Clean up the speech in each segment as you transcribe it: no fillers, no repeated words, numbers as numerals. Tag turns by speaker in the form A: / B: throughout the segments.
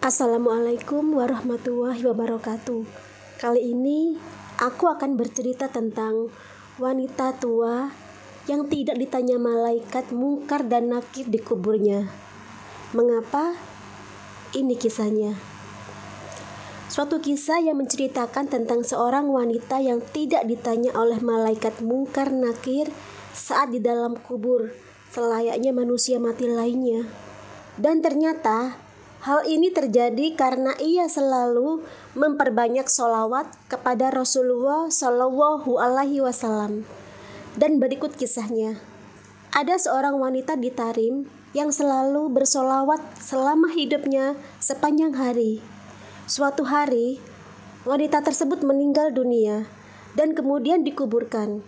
A: Assalamualaikum warahmatullahi wabarakatuh. Kali ini aku akan bercerita tentang wanita tua yang tidak ditanya malaikat mungkar dan nakir di kuburnya. Mengapa? Ini kisahnya. Suatu kisah yang menceritakan tentang seorang wanita yang tidak ditanya oleh malaikat mungkar nakir saat di dalam kubur, selayaknya manusia mati lainnya. Dan ternyata hal ini terjadi karena ia selalu memperbanyak sholawat kepada Rasulullah Shallallahu Alaihi Wasallam. Dan berikut kisahnya. Ada seorang wanita di Tarim yang selalu bersolawat selama hidupnya sepanjang hari. Suatu hari, wanita tersebut meninggal dunia dan kemudian dikuburkan.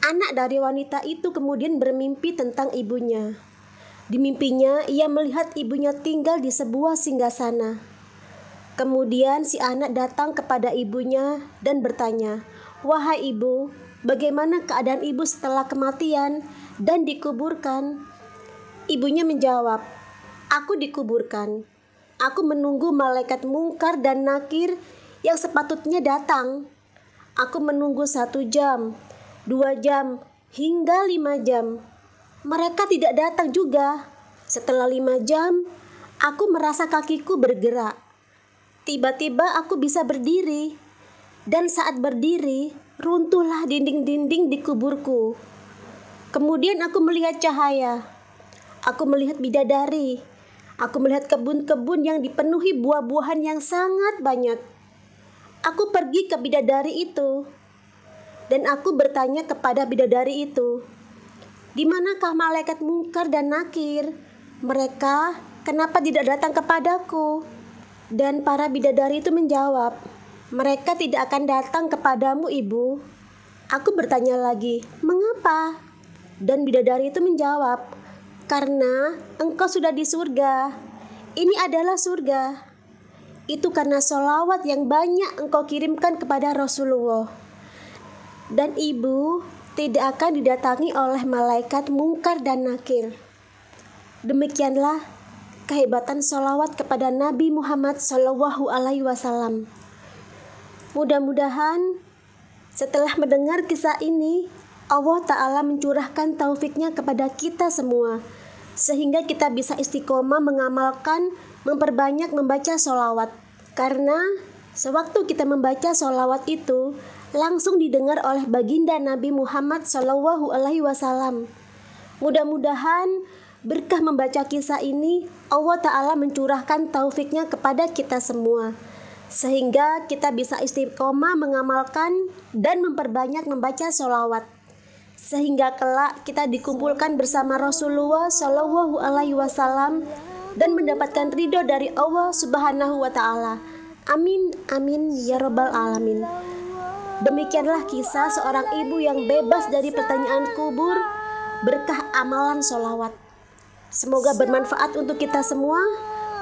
A: Anak dari wanita itu kemudian bermimpi tentang ibunya. Di mimpinya, ia melihat ibunya tinggal di sebuah singgasana. Kemudian si anak datang kepada ibunya dan bertanya, "Wahai ibu, bagaimana keadaan ibu setelah kematian dan dikuburkan?" Ibunya menjawab, "Aku dikuburkan. Aku menunggu malaikat mungkar dan nakir yang sepatutnya datang. Aku menunggu 1 jam, 2 jam, hingga 5 jam. Mereka tidak datang juga. Setelah 5 jam, aku merasa kakiku bergerak. Tiba-tiba aku bisa berdiri. Dan saat berdiri, runtuhlah dinding-dinding di kuburku. Kemudian aku melihat cahaya. Aku melihat bidadari. Aku melihat kebun-kebun yang dipenuhi buah-buahan yang sangat banyak. Aku pergi ke bidadari itu. Dan aku bertanya kepada bidadari itu, "Di manakah malaikat mungkar dan nakir? Mereka kenapa tidak datang kepadaku?" Dan para bidadari itu menjawab, "Mereka tidak akan datang kepadamu, ibu." Aku bertanya lagi, "Mengapa?" Dan bidadari itu menjawab, "Karena engkau sudah di surga. Ini adalah surga. Itu karena sholawat yang banyak engkau kirimkan kepada Rasulullah. Dan ibu tidak akan didatangi oleh malaikat mungkar dan nakir." Demikianlah kehebatan sholawat kepada Nabi Muhammad Shallallahu Alaihi Wasallam. Mudah-mudahan setelah mendengar kisah ini, Allah Ta'ala mencurahkan taufiknya kepada kita semua, sehingga kita bisa istiqomah mengamalkan, memperbanyak membaca sholawat. Karena sewaktu kita membaca sholawat itu, langsung didengar oleh baginda Nabi Muhammad Shallallahu Alaihi Wasallam. Mudah-mudahan berkah membaca kisah ini, Allah Ta'ala mencurahkan taufiknya kepada kita semua, sehingga kita bisa istiqomah mengamalkan dan memperbanyak membaca sholawat, sehingga kelak kita dikumpulkan bersama Rasulullah Shallallahu Alaihi Wasallam dan mendapatkan ridho dari Allah Subhanahu wa Ta'ala. Amin, amin, ya Rabbal Alamin. Demikianlah kisah seorang ibu yang bebas dari pertanyaan kubur berkah amalan sholawat. Semoga bermanfaat untuk kita semua.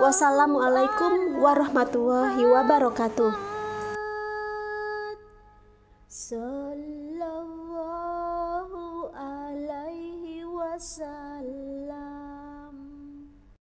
A: Wassalamualaikum warahmatullahi wabarakatuh.
B: Sallallahu alaihi wasallam.